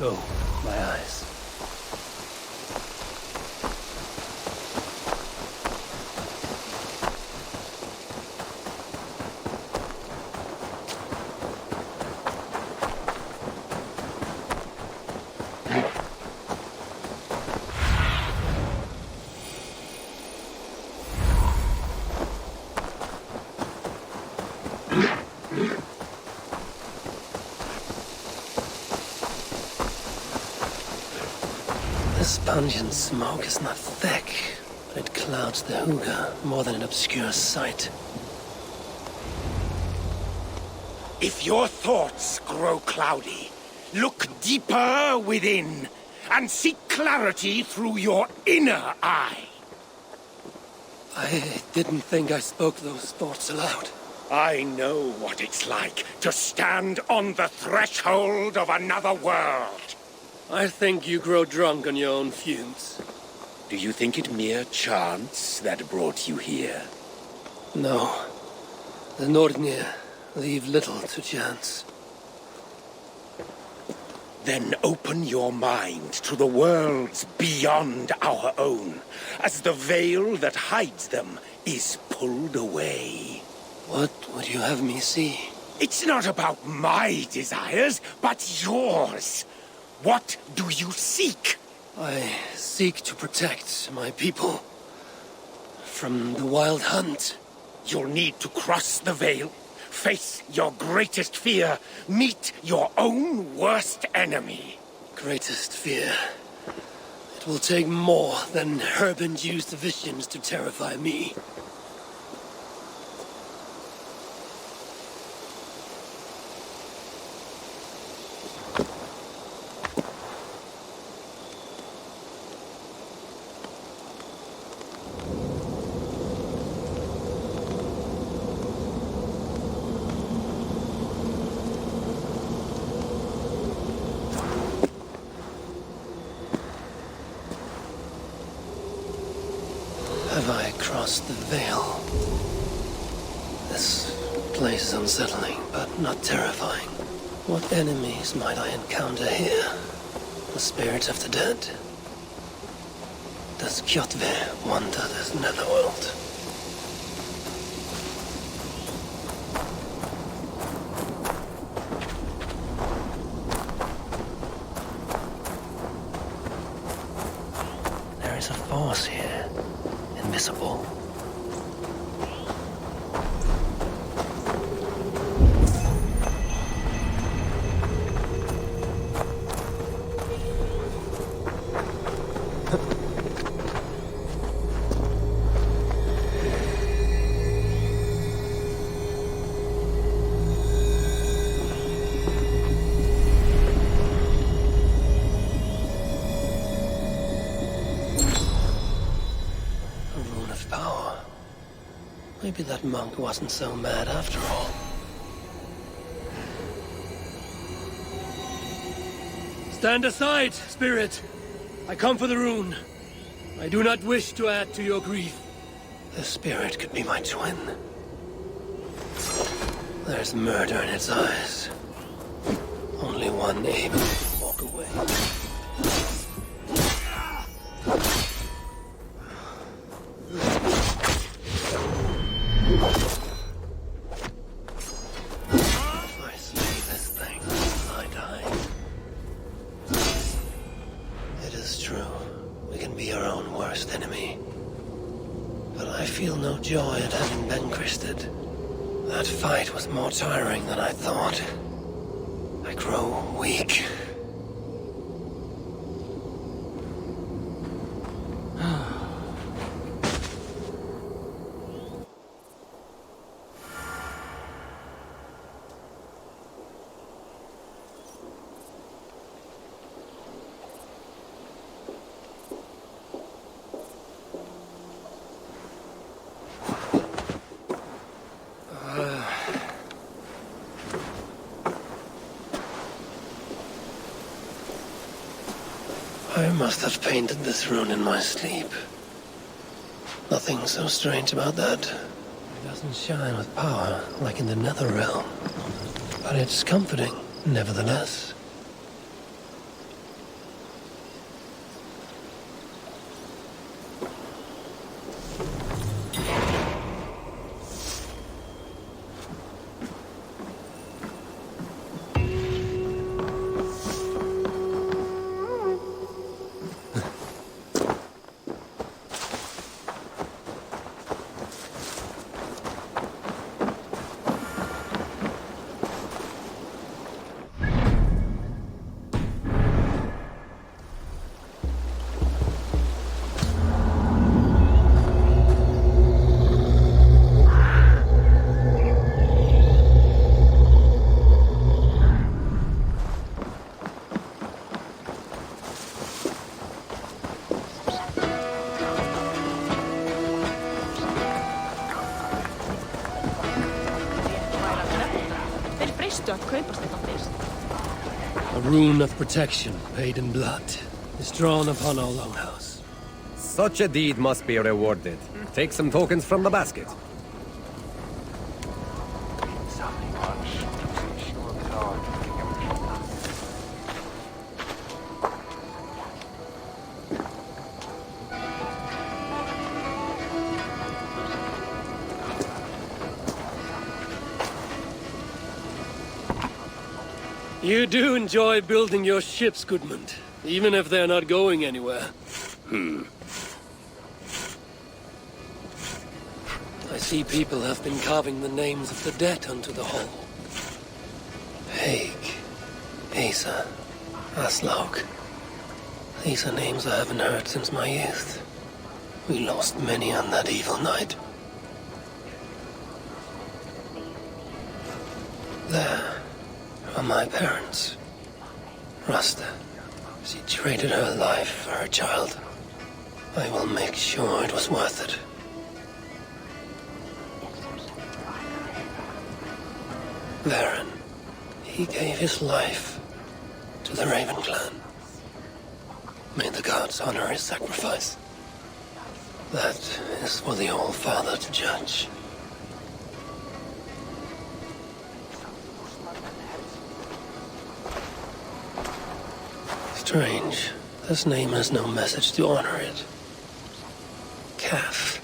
Go, my eyes. This pungent smoke is not thick, but it clouds the hookah more than it obscures sight. If your thoughts grow cloudy, look deeper within and seek clarity through your inner eye. I didn't think I spoke those thoughts aloud. I know what it's like to stand on the threshold of another world. I think you grow drunk on your own fumes. Do you think it mere chance that brought you here? No. The Nordnir leave little to chance. Then open your mind to the worlds beyond our own, as the veil that hides them is pulled away. What would you have me see? It's not about my desires, but yours. What do you seek? I seek to protect my people from the wild hunt. You'll need to cross the veil, face your greatest fear, meet your own worst enemy. Greatest fear. It will take more than herb-induced visions to terrify me. Have I crossed the veil? This place is unsettling, but not terrifying. What enemies might I encounter here? The spirits of the dead? Does Kjotve wander this netherworld? There is a force here. Invisible. Maybe that monk wasn't so mad after all. Stand aside, spirit! I come for the rune. I do not wish to add to your grief. The spirit could be my twin. There's murder in its eyes. Only one able to walk away. If I slay this thing, I die. It is true, we can be our own worst enemy. But I feel no joy at having vanquished it. That fight was more tiring than I thought. I grow weak. I must have painted this rune in my sleep. Nothing so strange about that. It doesn't shine with power like in the nether realm, but it's comforting, nevertheless. A rune of protection, paid in blood, is drawn upon our longhouse. Such a deed must be rewarded. Take some tokens from the basket. You do enjoy building your ships, Goodmund, even if they're not going anywhere. I see people have been carving the names of the dead onto the hull. Haig, Asa, Aslaug. These are names I haven't heard since my youth. We lost many on that evil night. There are my parents. Rasta. She traded her life for her child. I will make sure it was worth it. Varen. He gave his life to the Raven clan. May the gods honor his sacrifice. That is for the All-Father to judge. Strange. This name has no message to honor it. Calf.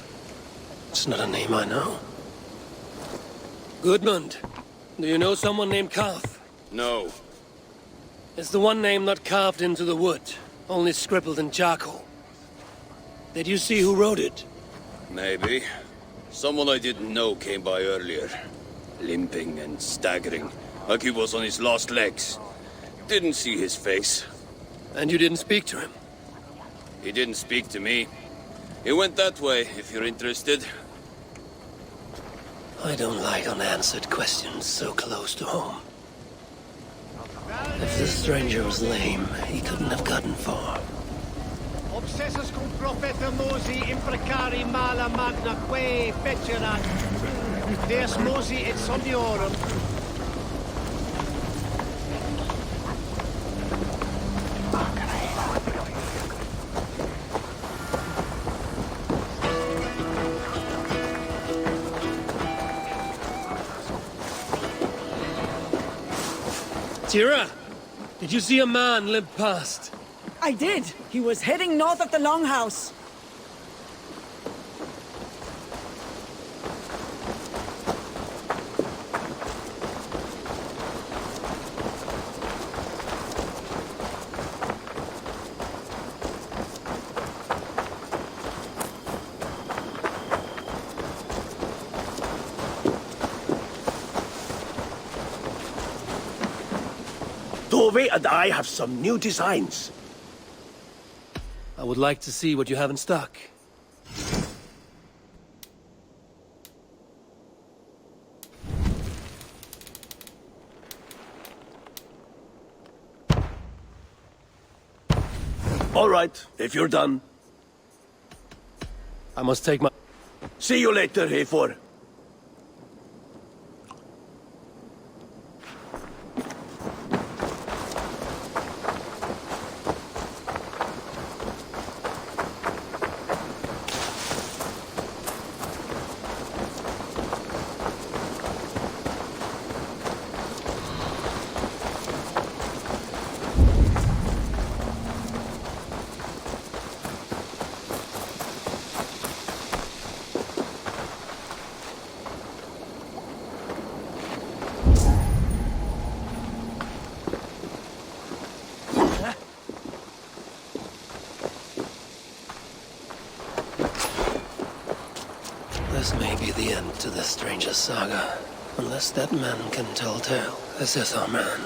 It's not a name I know. Goodmund, do you know someone named Calf? No. It's the one name not carved into the wood, only scribbled in charcoal. Did you see who wrote it? Maybe. Someone I didn't know came by earlier. Limping and staggering, like he was on his last legs. Didn't see his face. And you didn't speak to him? He didn't speak to me. He went that way, if you're interested. I don't like unanswered questions so close to home. If this stranger was lame, he couldn't have gotten far. Obsessus cum profeta Mosi imprecari mala magna que fecerat. Deus Mosi et somniorum. Tira, did you see a man limp past? I did. He was heading north of the Longhouse. Tove and I have some new designs. I would like to see what you have in stock. All right, if you're done. I must take my... See you later, Heifor. This may be the end to this stranger's saga. Unless that man can tell tale. This is our man.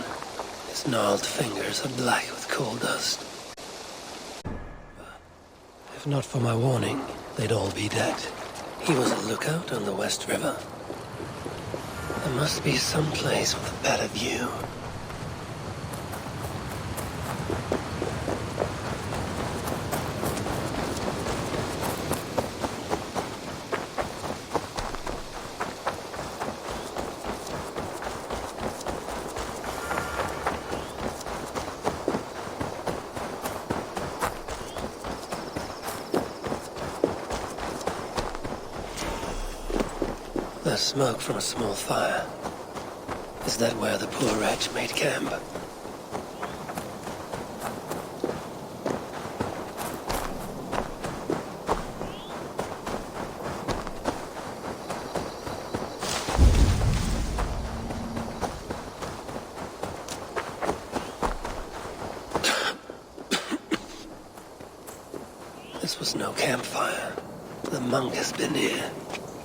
His gnarled fingers are black with coal dust. If not for my warning, they'd all be dead. He was a lookout on the West River. There must be some place with a better view. There's smoke from a small fire. Is that where the poor wretch made camp? This was no campfire. The monk has been here.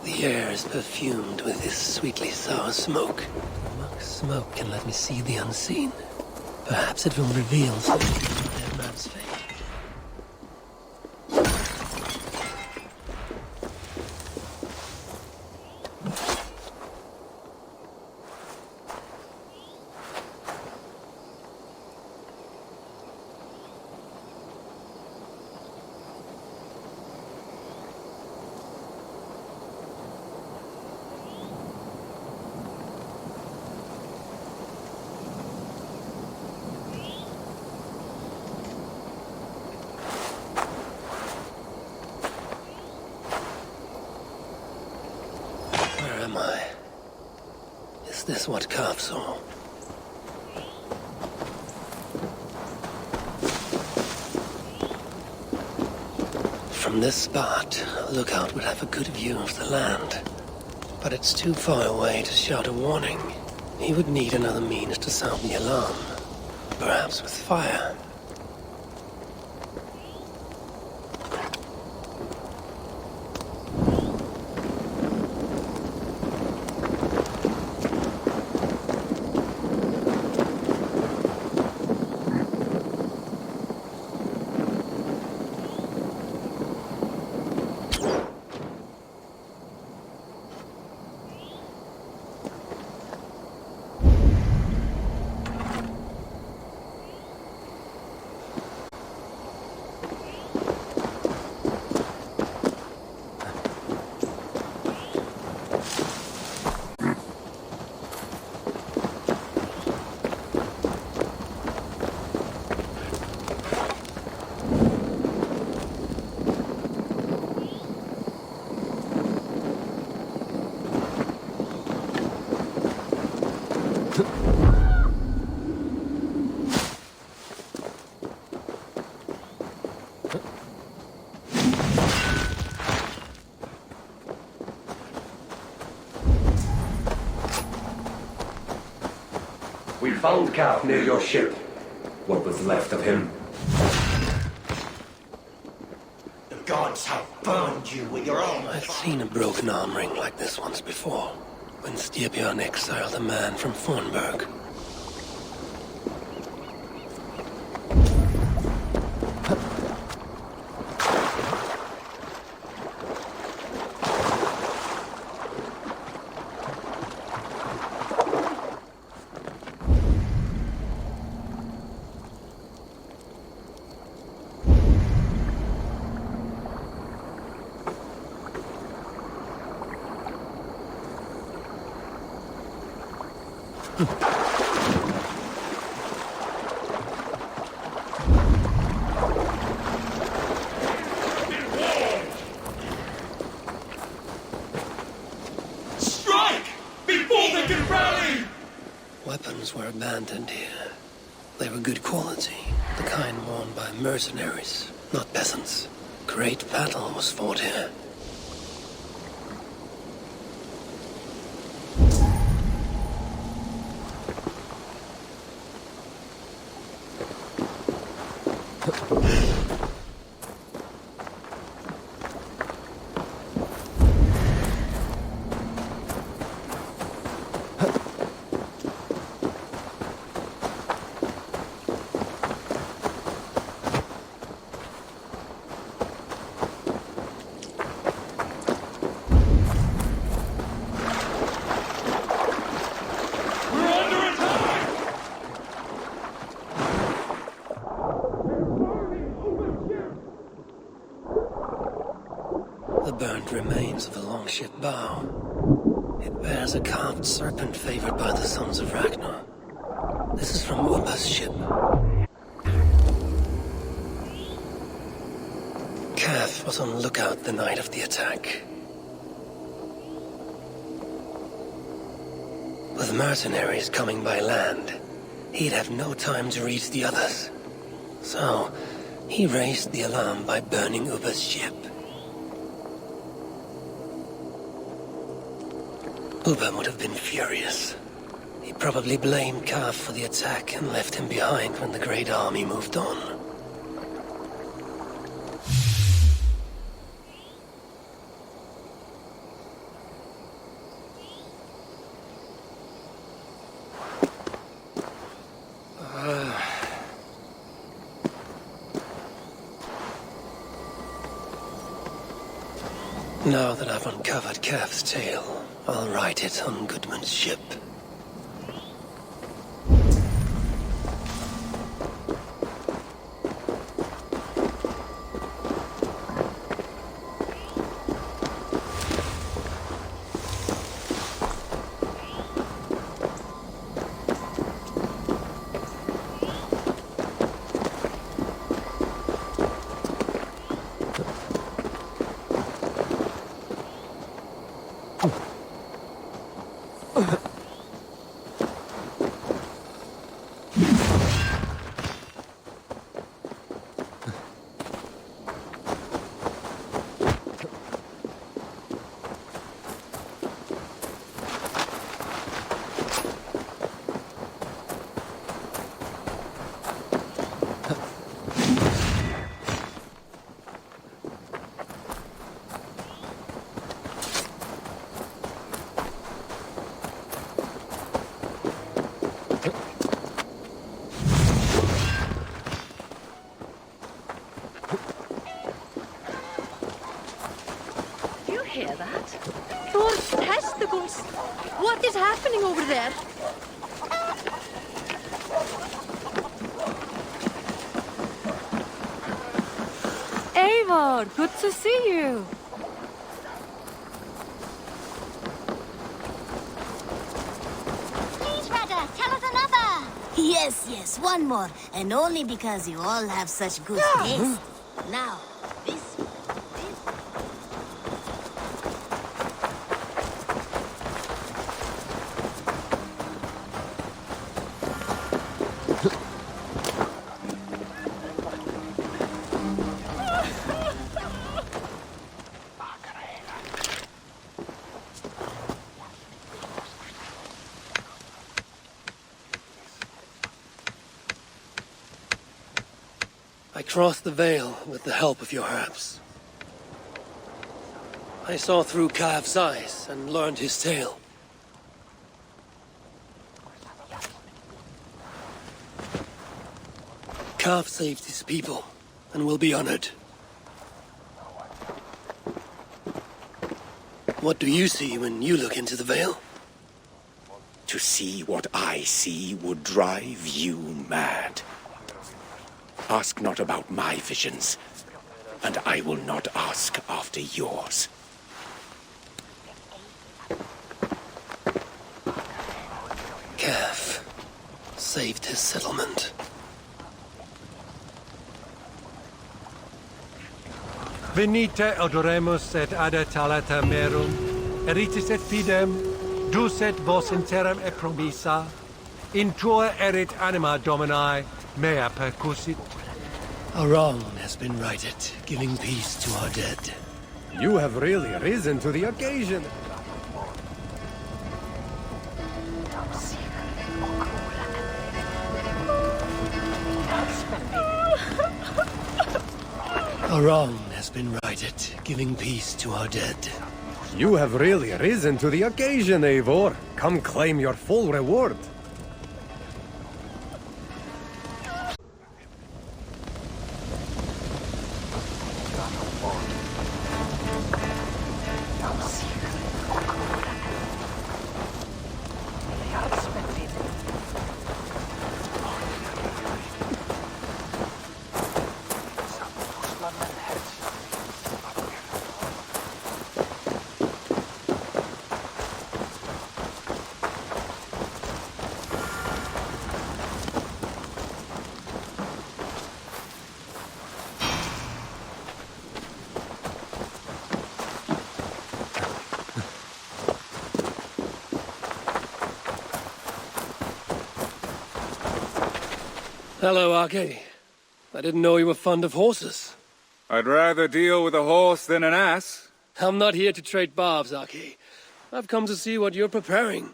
The air is perfumed with this sweetly sour smoke. The monk's smoke can let me see the unseen. Perhaps it will reveal something of the dead man's fate. Where am I? Is this what Carp saw? From this spot, a lookout would have a good view of the land. But it's too far away to shout a warning. He would need another means to sound the alarm. Perhaps with fire. We found Cap near your ship. What was left of him? The gods have burned you with your own I've seen a broken arm ring like this once before, when Styrbjörn exiled a man from Fornburg. strike before they can rally! Weapons were abandoned here. They were good quality, the kind worn by mercenaries, not peasants. Great battle was fought here. The burnt remains of the longship bow. It bears a carved serpent favored by the sons of Ragnar. This is from Ubba's ship. Kath was on lookout the night of the attack. With mercenaries coming by land, he'd have no time to reach the others. So, he raised the alarm by burning Ubba's ship. Ubba would have been furious. He probably blamed Kaf for the attack and left him behind when the Great Army moved on. Now that I've uncovered Kaf's tale, I'll write it on Goodman's ship. Hear that? Thor's testicles! What is happening over there? Eivor, good to see you. Please, Reda, tell us another. Yes, one more. And only because you all have such good taste. Now, this. I crossed the Vale with the help of your herbs. I saw through Kaf's eyes and learned his tale. Kaf saved his people and will be honored. What do you see when you look into the Vale? To see what I see would drive you mad. Ask not about my visions, and I will not ask after yours. Kaf saved his settlement. Venite adoremus et ada talata merum, eritis et fidem, dus et vos in terram e promissa, in tua erit anima Domini, mea percussit. A wrong has been righted, giving peace to our dead. You have really risen to the occasion. A wrong has been righted, giving peace to our dead. You have really risen to the occasion, Eivor. Come claim your full reward. Hello, Archie. I didn't know you were fond of horses. I'd rather deal with a horse than an ass. I'm not here to trade barbs, Archie. I've come to see what you're preparing.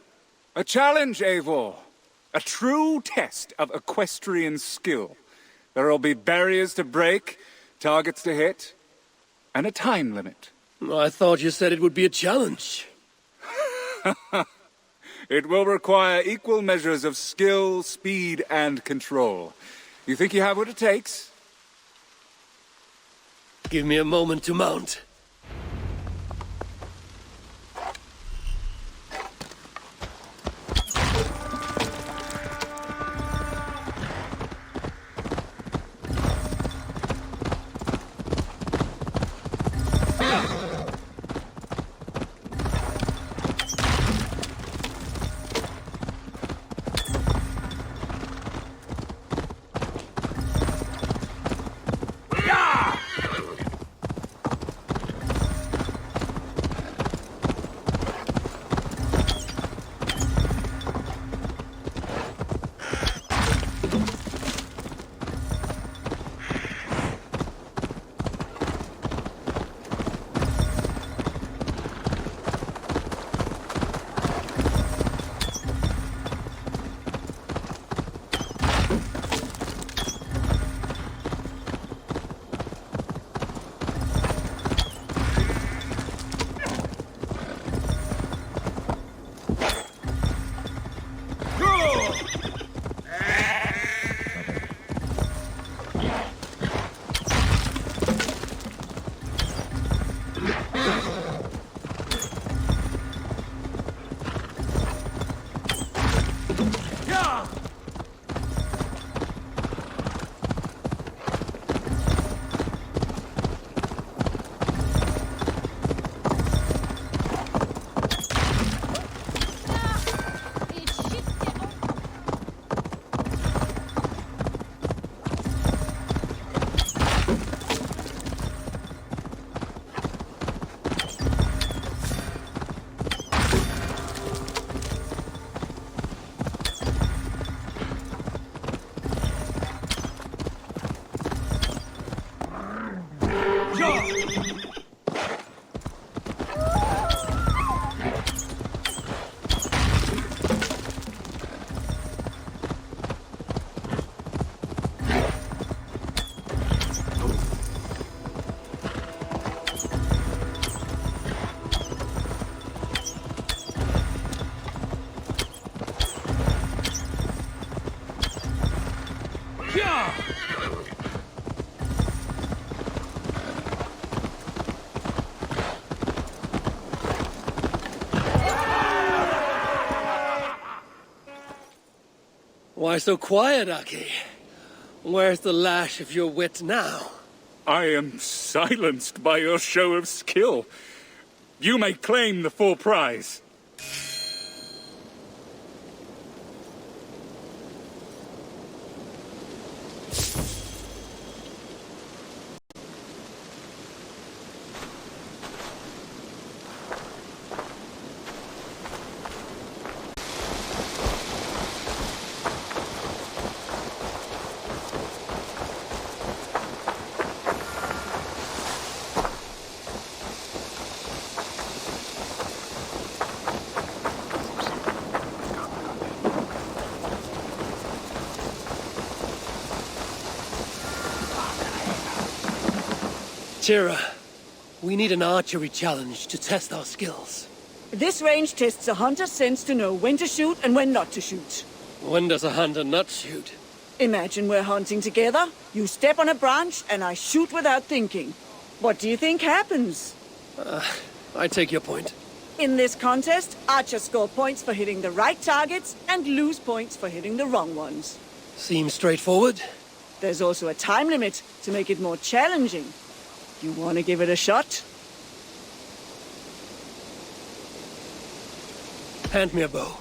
A challenge, Eivor. A true test of equestrian skill. There'll be barriers to break, targets to hit, and a time limit. I thought you said it would be a challenge. It will require equal measures of skill, speed, and control. You think you have what it takes? Give me a moment to mount. Why so quiet, Aki? Where's the lash of your wit now? I am silenced by your show of skill. You may claim the full prize. Tira, we need an archery challenge to test our skills. This range tests a hunter's sense to know when to shoot and when not to shoot. When does a hunter not shoot? Imagine we're hunting together, you step on a branch, and I shoot without thinking. What do you think happens? I take your point. In this contest, archers score points for hitting the right targets and lose points for hitting the wrong ones. Seems straightforward. There's also a time limit to make it more challenging. You want to give it a shot? Hand me a bow.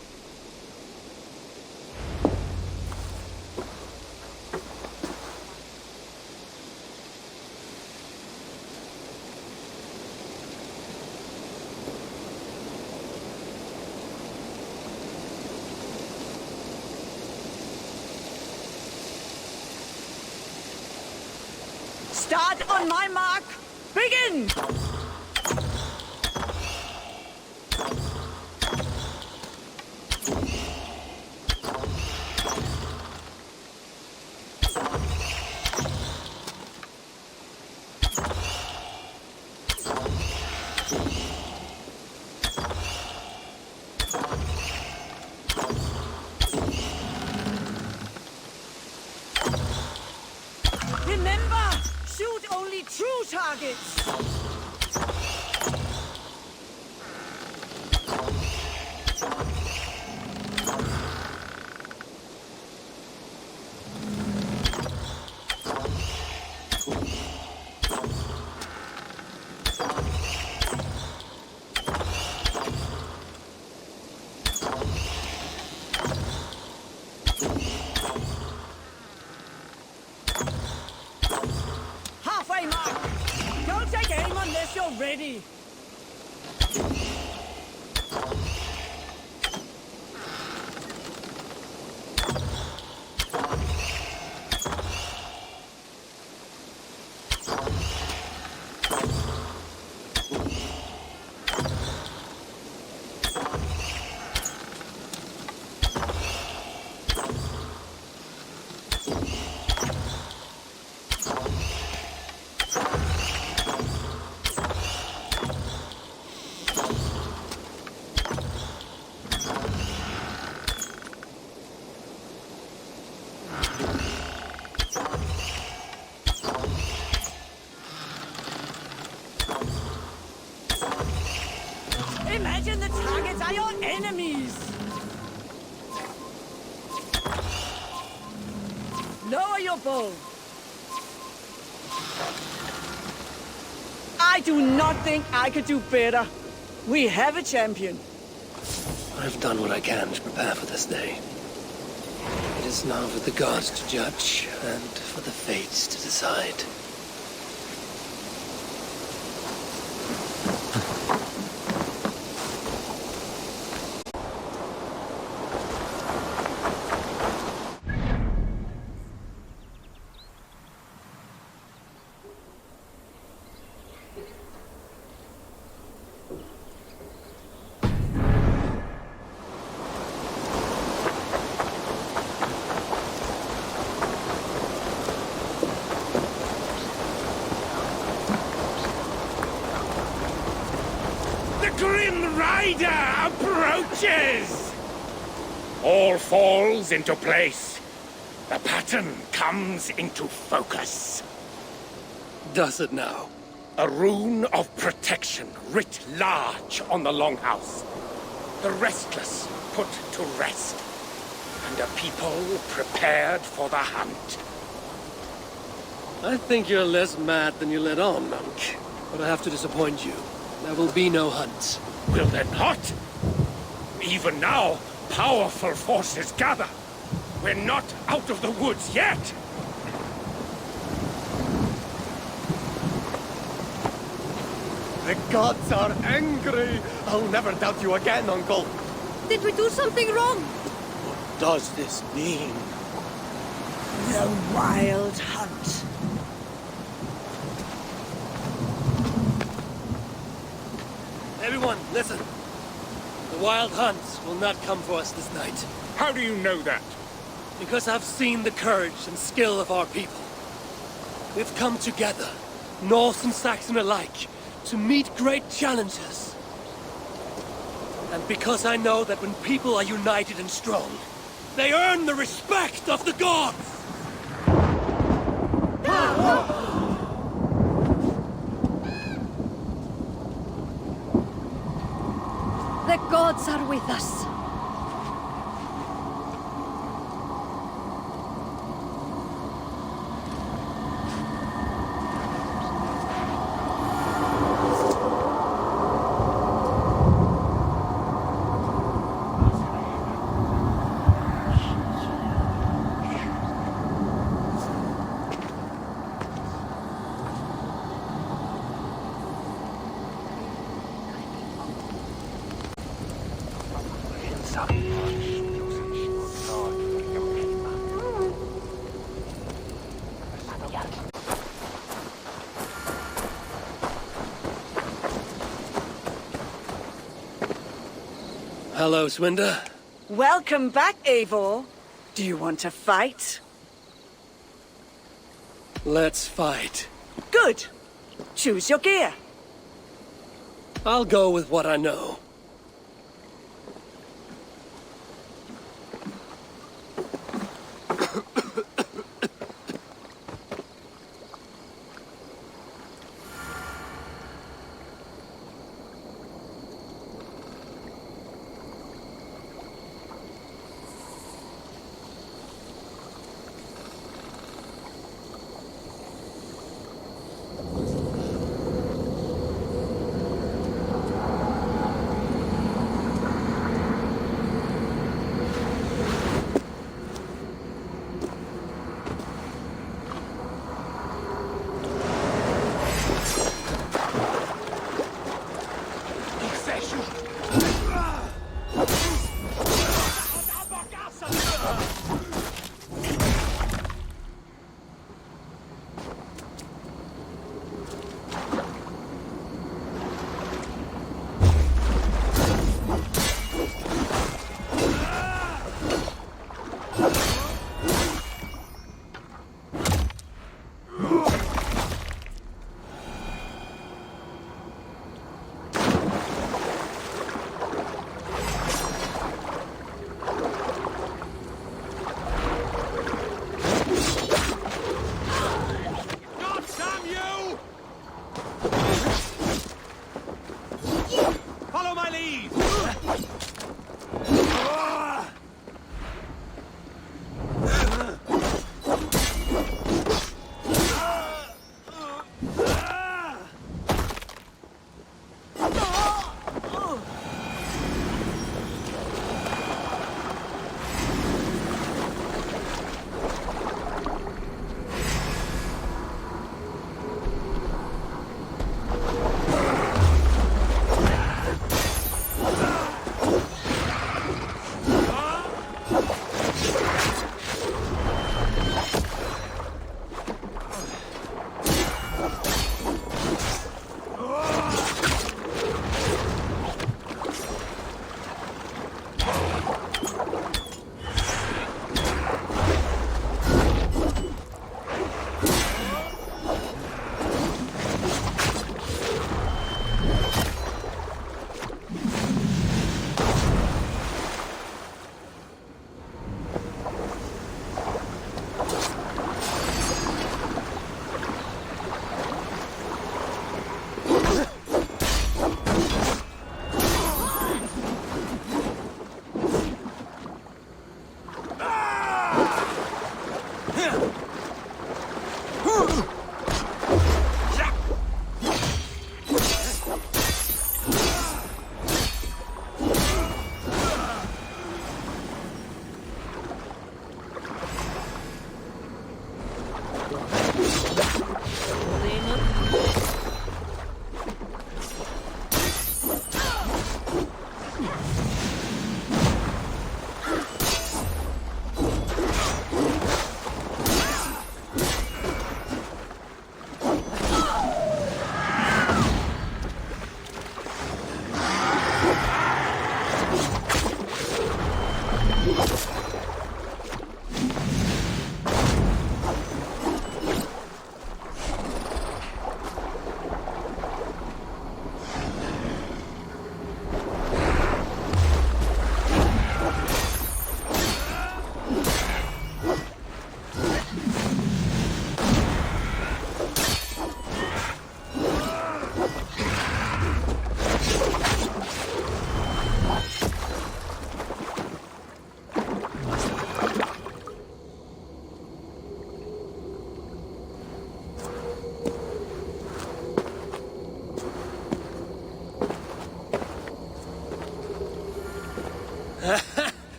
Start on my mark. Begin! Remember, shoot only true targets. Halfway mark. Don't take aim unless you're ready. Imagine the targets are your enemies. Lower your bow. I do not think I could do better. We have a champion. I've done what I can to prepare for this day. It is now for the gods to judge, and for the fates to decide. Grim Rider approaches! All falls into place. The pattern comes into focus. Does it now? A rune of protection writ large on the longhouse. The restless put to rest. And a people prepared for the hunt. I think you're less mad than you let on, monk. But I have to disappoint you. There will be no hunt. Will there not? Even now, powerful forces gather. We're not out of the woods yet. The gods are angry. I'll never doubt you again, Uncle. Did we do something wrong? What does this mean? The wild hunt. Everyone, listen. The wild hunts will not come for us this night. How do you know that? Because I've seen the courage and skill of our people. We've come together, Norse and Saxon alike, to meet great challenges. And because I know that when people are united and strong, they earn the respect of the gods! The gods are with us. Hello, Swinda. Welcome back, Eivor. Do you want to fight? Let's fight. Good. Choose your gear. I'll go with what I know.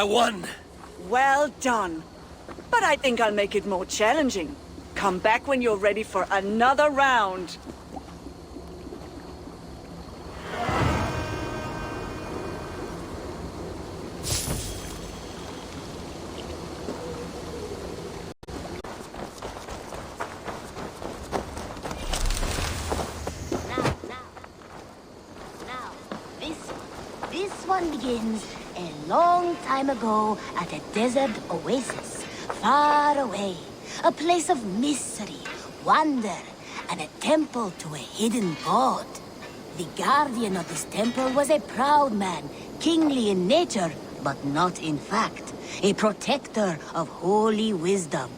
I won. Well done. But I think I'll make it more challenging. Come back when you're ready for another round. This one begins a long time ago at a desert oasis, far away. A place of mystery, wonder, and a temple to a hidden god. The guardian of this temple was a proud man, kingly in nature, but not in fact. A protector of holy wisdom.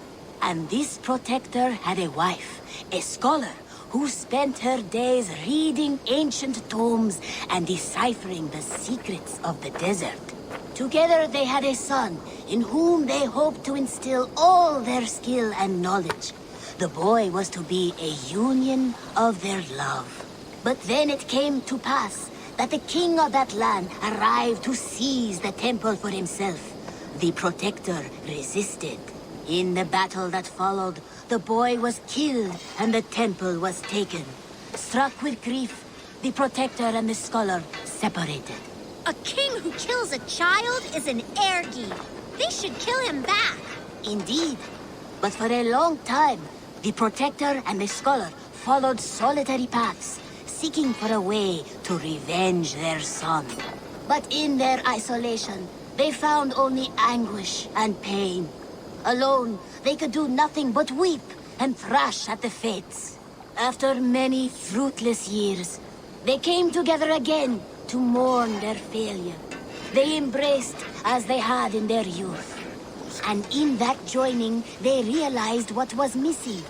And this protector had a wife, a scholar, who spent her days reading ancient tomes and deciphering the secrets of the desert. Together they had a son, in whom they hoped to instill all their skill and knowledge. The boy was to be a union of their love. But then it came to pass that the king of that land arrived to seize the temple for himself. The protector resisted. In the battle that followed, the boy was killed and the temple was taken. Struck with grief, the protector and the scholar separated. A king who kills a child is an ergi. They should kill him back. Indeed. But for a long time, the protector and the scholar followed solitary paths, seeking for a way to revenge their son. But in their isolation, they found only anguish and pain. Alone, they could do nothing but weep and thrash at the fates. After many fruitless years, they came together again to mourn their failure. They embraced as they had in their youth. And in that joining, they realized what was missing.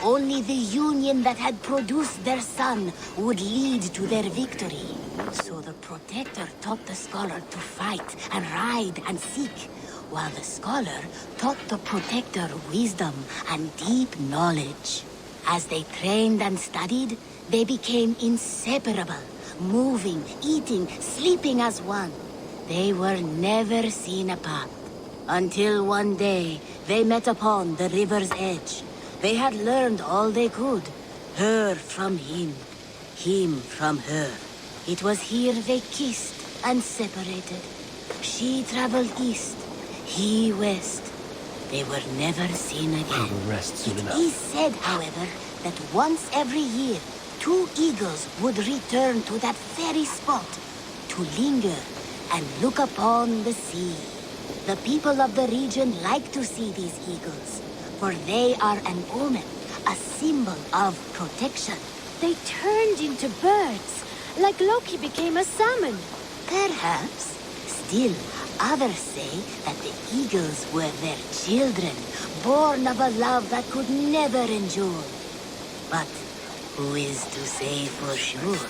Only the union that had produced their son would lead to their victory. So the protector taught the scholar to fight and ride and seek, while the scholar taught the protector wisdom and deep knowledge. As they trained and studied, they became inseparable, moving, eating, sleeping as one. They were never seen apart. Until one day, they met upon the river's edge. They had learned all they could, her from him from her. It was here they kissed and separated. She traveled east, he west. They were never seen again. Rest soon It enough. is said, however, that once every year, 2 eagles would return to that very spot to linger and look upon the sea. The people of the region like to see these eagles, for they are an omen, a symbol of protection. They turned into birds, like Loki became a salmon. Perhaps. Still, others say that the eagles were their children, born of a love that could never endure. But who is to say for sure?